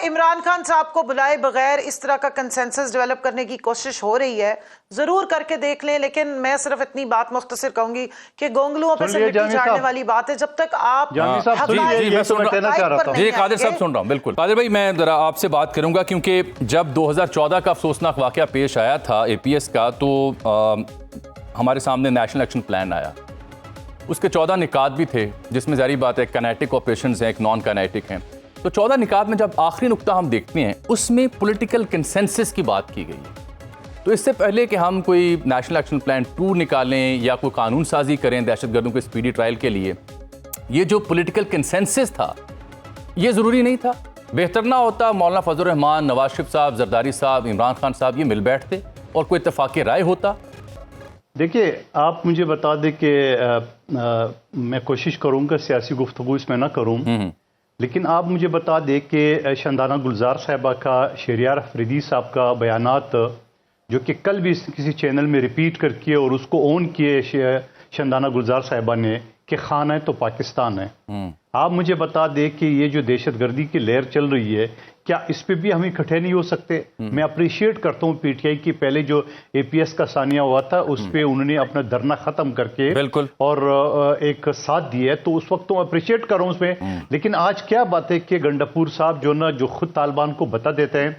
عمران خان صاحب کو بلائے بغیر اس طرح کا کنسنسس ڈیولپ کرنے کی کوشش ہو رہی ہے، ضرور کر کے دیکھ لیں، لیکن میں صرف اتنی بات مختصر کہوں گی کہ گونگلوؤں پہ سے مٹی جھاڑنے والی بات ہے، جب تک آپ جی میں سن رہا ہوں، جی قادر صاحب سن رہا ہوں، بالکل قادر بھائی میں ذرا آپ سے بات کروں گا، کیونکہ جب 2014 کا افسوسناک واقعہ پیش آیا تھا اے پی ایس کا، تو ہمارے سامنے نیشنل ایکشن پلان آیا، اس کے 14 نکات بھی تھے، جس میں ظاہری بات ہے کینیٹک آپریشنز ہیں، ایک نان کینیٹک ہیں، تو 14 نکات میں جب آخری نقطہ ہم دیکھتے ہیں اس میں پولیٹیکل کنسنسس کی بات کی گئی ہے۔ تو اس سے پہلے کہ ہم کوئی نیشنل ایکشن پلان 2 نکالیں یا کوئی قانون سازی کریں دہشت گردوں کے اسپیڈی ٹرائل کے لیے، یہ جو پولیٹیکل کنسنسس تھا یہ ضروری نہیں تھا؟ بہتر نہ ہوتا مولانا فضل الرحمان، نواز شریف صاحب، زرداری صاحب، عمران خان صاحب یہ مل بیٹھتے اور کوئی اتفاق رائے ہوتا؟ دیکھیے آپ مجھے بتا دیں کہ میں کوشش کروں گا سیاسی گفتگو اس میں نہ کروں، لیکن آپ مجھے بتا دیں کہ شندانہ گلزار صاحبہ کا، شہریار افریدی صاحب کا بیانات جو کہ کل بھی کسی چینل میں ریپیٹ کر کیے اور اس کو اون کیے شندانہ گلزار صاحبہ نے کہ خانہ تو پاکستان ہے، آپ مجھے بتا دیں کہ یہ جو دہشت گردی کی لہر چل رہی ہے کیا اس پہ بھی ہم اکٹھے نہیں ہو سکتے؟ میں اپریشیٹ کرتا ہوں پی ٹی آئی کی پہلے جو اے پی ایس کا ثانیہ ہوا تھا اس پہ انہوں نے اپنا دھرنا ختم کر کے اور ایک ساتھ دیا ہے، تو اس وقت تو اپریشیٹ کر رہا ہوں اس میں، لیکن آج کیا بات ہے کہ گنڈاپور صاحب جو خود طالبان کو بتا دیتے ہیں،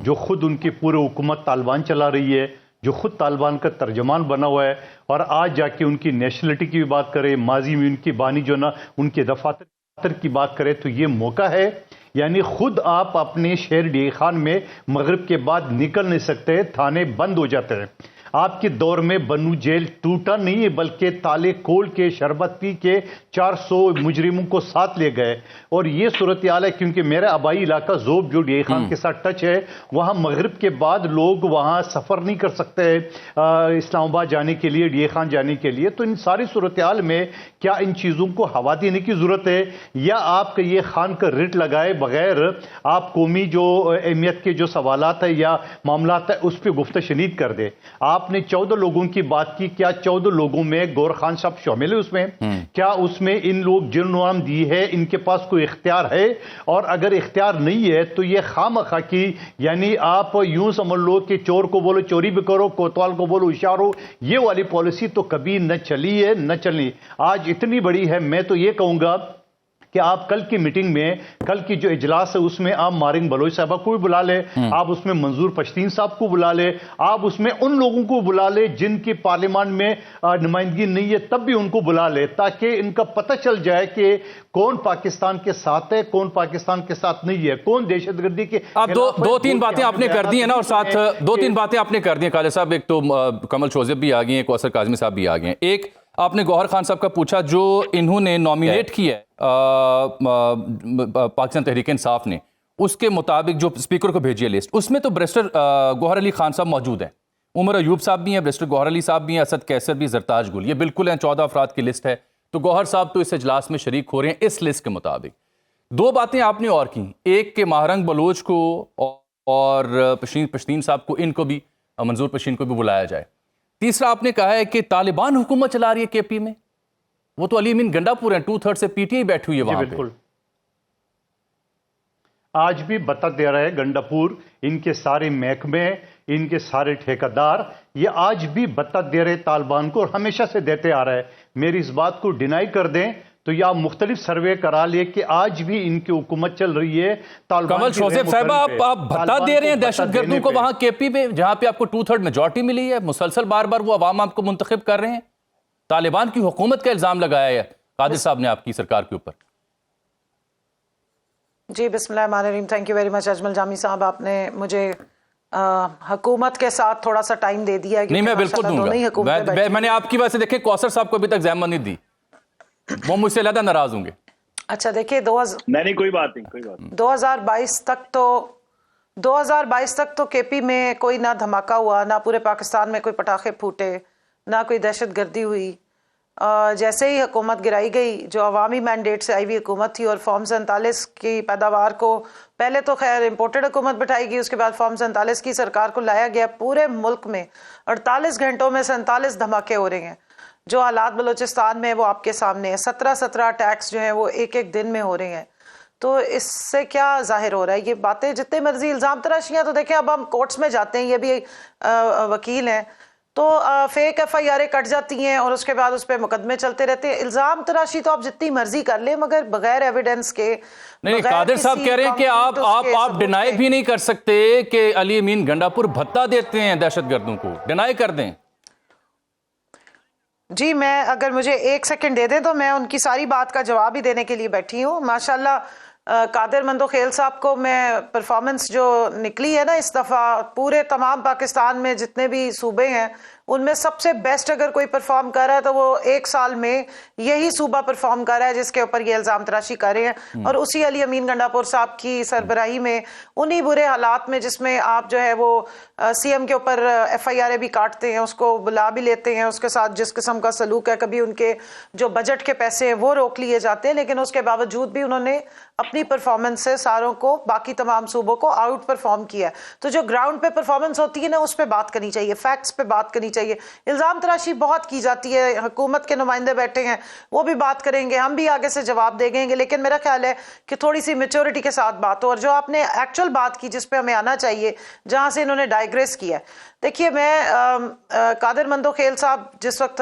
جو خود ان کی پورے حکومت طالبان چلا رہی ہے، جو خود طالبان کا ترجمان بنا ہوا ہے، اور آج جا کے ان کی نیشنلٹی کی بھی بات کرے، ماضی میں ان کی بانی جو نا ان کے دفاتر کی بات کرے، تو یہ موقع ہے، یعنی خود آپ اپنے شہر ڈی خان میں مغرب کے بعد نکل نہیں سکتے، تھانے بند ہو جاتے ہیں۔ آپ کے دور میں بنو جیل ٹوٹا نہیں ہے بلکہ تالے کھول کے شربت پی کے 400 مجرموں کو ساتھ لے گئے، اور یہ صورتحال ہے کیونکہ میرا آبائی علاقہ زوب جو ڈی خان کے ساتھ ٹچ ہے، وہاں مغرب کے بعد لوگ وہاں سفر نہیں کر سکتے اسلام آباد جانے کے لیے، ڈی خان جانے کے لیے، تو ان ساری صورتحال میں کیا ان چیزوں کو ہوا دینے کی ضرورت ہے، یا آپ کا یہ خان کا ریٹ لگائے بغیر آپ قومی جو اہمیت کے جو سوالات ہیں یا معاملات ہیں اس پہ گفتہ شنید کر دے؟ آپ نے 14 لوگوں کی بات کی، کیا 14 لوگوں میں گور خان صاحب شامل ہے؟ اس میں کیا اس میں ان لوگ جن نام دی ہے ان کے پاس کوئی اختیار ہے؟ اور اگر اختیار نہیں ہے تو یہ خامخواہ کی، یعنی آپ یوں سمجھ لو کہ چور کو بولو چوری بھی کرو، کوتوال کو بولو ہوشیار ہو، یہ والی پالیسی تو کبھی نہ چلی ہے نہ چلنی۔ آج اتنی بڑی ہے، میں تو یہ کہوں گا کہ آپ کل کی میٹنگ میں، کل کی جو اجلاس ہے اس میں آپ مارنگ بلوچ صاحبہ کو بھی بلا لے، آپ اس میں منظور پشتین صاحب کو بلا لے، آپ اس میں ان لوگوں کو بلا لے جن کی پارلیمان میں نمائندگی نہیں ہے تب بھی ان کو بلا لے، تاکہ ان کا پتہ چل جائے کہ کون پاکستان کے ساتھ ہے، کون پاکستان کے ساتھ نہیں ہے، کون دہشت گردی کے اب دو تین باتیں آپ نے کر دی ہیں نا، اور ساتھ دو تین باتیں آپ نے کر دی ہیں قادر صاحب، ایک تو کمل شوزب بھی آ گئی ہیں، کوثر کاظمی صاحب بھی آ گئے ہیں، ایک آپ نے گوہر خان صاحب کا پوچھا جو انہوں نے نومینیٹ کیا ہے پاکستان تحریک انصاف نے، اس کے مطابق جو اسپیکر کو بھیجی ہے لسٹ، اس میں تو بیرسٹر گوہر علی خان صاحب موجود ہیں، عمر ایوب صاحب بھی ہیں، بیرسٹر گوہر علی صاحب بھی ہیں، اسد کیسر بھی، زرتاج گل، یہ بالکل ہیں، 14 افراد کی لسٹ ہے، تو گوہر صاحب تو اس اجلاس میں شریک ہو رہے ہیں اس لسٹ کے مطابق۔ دو باتیں آپ نے اور کی، ایک کہ ماہرنگ بلوچ کو اور پشتین صاحب کو، ان کو بھی، منظور پشتین کو بھی بلایا جائے۔ تیسرا آپ نے کہا ہے کہ طالبان حکومت چلا رہی ہے کے پی میں، وہ تو علی امین گنڈاپور ہیں، 2/3 سے پی ٹی آئی بیٹھی ہوئی ہے وہاں پہ۔ آج بھی بتا دے رہا ہے گنڈاپور، ان کے سارے محکمے، ان کے سارے ٹھیکیدار، یہ آج بھی بتا دے رہے طالبان کو، اور ہمیشہ سے دیتے آ رہا ہے۔ میری اس بات کو ڈینائی کر دیں تو یا مختلف سروے کرا لے کہ آج بھی ان کی حکومت چل رہی ہے طالبان۔ کمل شوزب صاحبہ آپ بتا دے رہے ہیں دہشت گردوں کو وہاں کے پی میں، جہاں پہ آپ کو 2/3 میجورٹی ملی ہے، مسلسل بار بار وہ عوام آپ کو منتخب کر رہے ہیں، طالبان کی حکومت کا الزام لگایا ہے قادر صاحب نے آپ کی سرکار کے اوپر۔ جی بسم اللہ الرحمن الرحیم، thank you very much Ajmal Jami Sahab, آپ نے مجھے حکومت کے ساتھ تھوڑا سا ٹائم دے دیا ہے۔ نہیں میں بالکل دوں گا، میں نے آپ کی وجہ سے دیکھیں کوثر صاحب کو ابھی تک زحمت نہیں دی، وہ مجھ سے علیحدہ ناراض ہوں گے۔ اچھا دیکھیں نہیں کوئی بات نہیں، 2022 تک تو کے پی میں کوئی نہ دھماکہ ہوا، نہ پورے پاکستان میں کوئی پٹاخے پھوٹے، نہ کوئی دہشت گردی ہوئی۔ جیسے ہی حکومت گرائی گئی، جو عوامی مینڈیٹ سے آئی ہوئی حکومت تھی، اور فارم 47 کی پیداوار کو پہلے تو خیر امپورٹڈ حکومت بٹھائی گئی، اس کے بعد فارم 47 کی سرکار کو لایا گیا، پورے ملک میں 48 گھنٹوں میں 47 دھماکے ہو رہے ہیں۔ جو حالات بلوچستان میں وہ آپ کے سامنے ہیں، 17 اٹیکس جو ہیں وہ ایک دن میں ہو رہے ہیں۔ تو اس سے کیا ظاہر ہو رہا ہے؟ یہ باتیں جتنے مرضی الزام تراشیاں تو دیکھیں اب ہم کورٹس میں جاتے ہیں، یہ بھی وکیل ہیں، تو فیک ایف آئی آریں کٹ جاتی ہیں اور اس کے بعد اس پہ مقدمے چلتے رہتے ہیں. الزام تراشی تو آپ جتنی مرضی کر لیں مگر بغیر ایویڈنس کے. نہیں، قادر صاحب کہہ رہے ہیں کہ آپ ڈینائی بھی نہیں کر سکتے کہ علی امین گنڈا پور بھتہ دیتے ہیں دہشت گردوں کو، ڈینائی کر دیں. جی میں اگر مجھے 1 سیکنڈ دے دیں تو میں ان کی ساری بات کا جواب ہی دینے کے لیے بیٹھی ہوں. ماشاءاللہ قادر مندوخیل صاحب کو میں پرفارمنس جو نکلی ہے نا اس دفعہ پورے تمام پاکستان میں جتنے بھی صوبے ہیں ان میں سب سے بیسٹ اگر کوئی پرفارم کر رہا ہے تو وہ 1 سال میں یہی صوبہ پرفارم کر رہا ہے جس کے اوپر یہ الزام تراشی کر رہے ہیں. اور اسی علی امین گنڈا پور صاحب کی سربراہی میں انہی برے حالات میں جس میں آپ جو ہے وہ سی ایم کے اوپر ایف آئی آریں بھی کاٹتے ہیں، اس کو بلا بھی لیتے ہیں، اس کے ساتھ جس قسم کا سلوک ہے، کبھی ان کے جو بجٹ کے پیسے ہیں وہ روک لیے جاتے ہیں، لیکن اس کے باوجود بھی انہوں نے اپنی پرفارمنس سے ساروں کو باقی تمام صوبوں کو آؤٹ پرفارم کیا. تو جو گراؤنڈ پہ پرفارمنس ہوتی ہے نا اس پہ بات کرنی چاہیے، فیکٹس پہ بات کرنی چاہیے. الزام تراشی بہت کی جاتی ہے، حکومت کے نمائندے بیٹھے ہیں وہ بھی بات کریں گے، ہم بھی آگے سے جواب دے گے، لیکن میرا خیال ہے کہ تھوڑی سی میچورٹی کے ساتھ بات ہو. اور جو آپ نے ایکچوئل بات کی جس پہ ہمیں آنا چاہیے جہاں سے انہوں نے ڈائیگریس کیا ہے، دیکھیے میں قادر مندوخیل صاحب جس وقت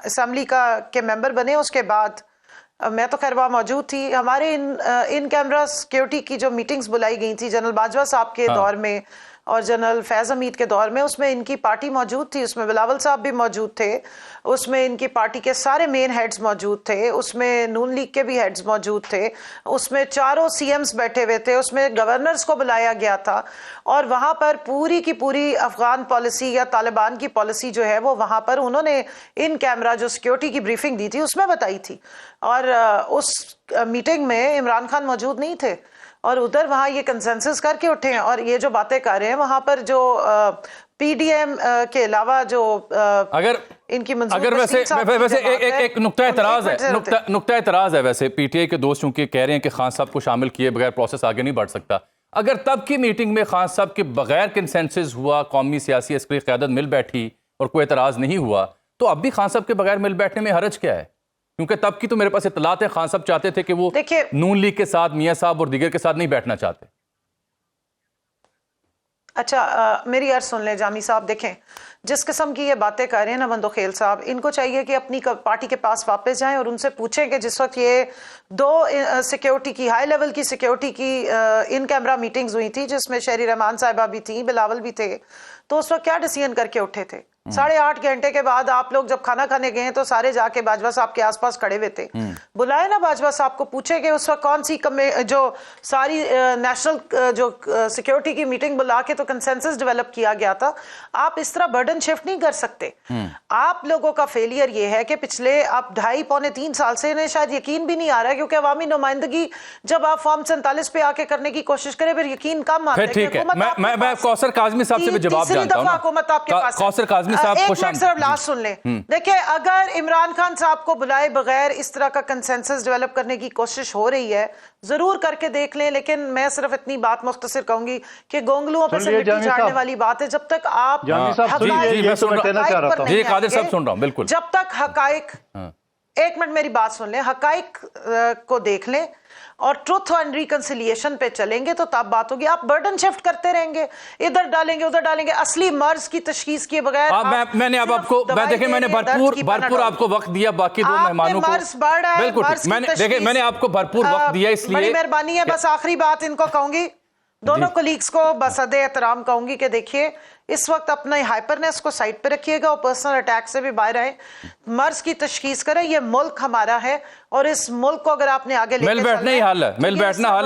اسمبلی کے ممبر بنے اس کے بعد میں تو خیر وہاں موجود تھی، ہمارے ان کیمرہ سیکیورٹی کی جو میٹنگز بلائی گئی تھی جنرل باجوہ صاحب کے دور میں اور جنرل فیض حمید کے دور میں، اس میں ان کی پارٹی موجود تھی، اس میں بلاول صاحب بھی موجود تھے، اس میں ان کی پارٹی کے سارے مین ہیڈز موجود تھے، اس میں نون لیگ کے بھی ہیڈز موجود تھے، اس میں 4 سی ایمز بیٹھے ہوئے تھے، اس میں گورنرز کو بلایا گیا تھا. اور وہاں پر پوری کی پوری افغان پالیسی یا طالبان کی پالیسی جو ہے وہ وہاں پر انہوں نے ان کیمرہ جو سیکیورٹی کی بریفنگ دی تھی اس میں بتائی تھی. اور اس میٹنگ میں عمران خان موجود نہیں تھے اور ادھر وہاں یہ کنسنسس کر کے اٹھے ہیں. اور یہ جو باتیں کر رہے ہیں وہاں پر جو پی ڈی ایم کے علاوہ جو ان کی اگر ویسے ایک نقطہ اعتراض ہے ویسے پی ٹی آئی کے دوست چونکہ کہہ رہے ہیں کہ خان صاحب کو شامل کیے بغیر پروسیس آگے نہیں بڑھ سکتا. اگر تب کی میٹنگ میں خان صاحب کے بغیر کنسنسس ہوا، قومی سیاسی عسکری قیادت مل بیٹھی اور کوئی اعتراض نہیں ہوا، تو اب بھی خان صاحب کے بغیر مل بیٹھنے میں حرج کیا ہے؟ کیونکہ تب کی تو میرے پاس اطلاعات ہے خان صاحب چاہتے تھے کہ وہ نون لیگ کے ساتھ میاں صاحب اور دیگر کے ساتھ نہیں بیٹھنا چاہتے. اچھا میری عرض سن لیں جامی صاحب، دیکھیں جس قسم کی یہ باتیں کر رہے ہیں نا مندوخیل صاحب، ان کو چاہیے کہ اپنی پارٹی کے پاس واپس جائیں اور ان سے پوچھیں کہ جس وقت یہ 2 سیکیورٹی کی ہائی لیول کی سیکیورٹی کی ان کیمرہ میٹنگز ہوئی تھی جس میں شہری رحمان صاحبہ بھی تھیں، بلاول بھی تھے، تو اس وقت کیا ڈیسیژن کر کے اٹھے تھے؟ 8.5 گھنٹے کے بعد آپ لوگ جب کھانا کھانے گئے تو سارے جا کے باجوہ صاحب کے آس پاس کھڑے ہوئے تھے. بلائے نا باجوہ صاحب کو، پوچھے کہ اس وقت کون سی جو ساری نیشنل جو سیکیورٹی کی میٹنگ بلا کے تو کنسنسس ڈیولپ کیا گیا تھا. آپ اس طرح برڈن شفٹ نہیں کر سکتے. آپ لوگوں کا فیلئر یہ ہے کہ پچھلے آپ 2.5-3 سال سے انہیں شاید یقین بھی نہیں آ رہا ہے، کیونکہ عوامی نمائندگی جب آپ فارم 47 پہ آ کے کرنے کی کوشش کریں پھر یقین کم آتا ہے. ٹھیک ہے، میں کوثر کاظمی صاحب سے بھی جواب جانتا ہوں. حکومت آپ کے پاس کوثر کاظمی صاحب ایک منٹ صرف لاسٹ سن لیں. دیکھیں اگر عمران خان صاحب کو بلائے بغیر اس طرح کا کنسنسس ڈیولپ کرنے کی کوشش ہو رہی ہے ضرور کر کے دیکھ لیں، لیکن میں صرف اتنی بات مختصر کہوں گی کہ گونگلوؤں پہ سے مٹی جھاڑنے والی بات ہے. جب تک آپ قادر صاحب سن رہا ہوں بالکل، جب تک حقائق، ایک منٹ میری بات سن لیں، حقائق کو دیکھ لیں اور ٹروتھ اینڈ ریکنسیلیشن پہ چلیں گے تو تب بات ہوگی. آپ برڈن شفٹ کرتے رہیں گے، ادھر ڈالیں گے ادھر ڈالیں گے، اصلی مرض کی تشخیص کیے بغیر میں نے اب آپ کو دیکھیں میں نے بھرپور آپ کو وقت دیا باقی 2 مہمانوں کو. بالکل دیکھیں میں نے آپ کو بھرپور وقت دیا، اس لیے بڑی مہربانی ہے. بس آخری بات ان کو کہوں گی، دونوں کولیگز کو بصد احترام کہوں گی کہ دیکھیے اس وقت اپنا ہائپرنیس کو سائڈ پہ رکھیے گا اور پرسنل اٹیک سے بھی باہر آئیں، مرض کی تشخیص کریں. یہ ملک ہمارا ہے اور اس ملک کو اگر آپ نے آگے لے کے مل بیٹھنا ہی حل ہے، مل بیٹھنا حل ہے.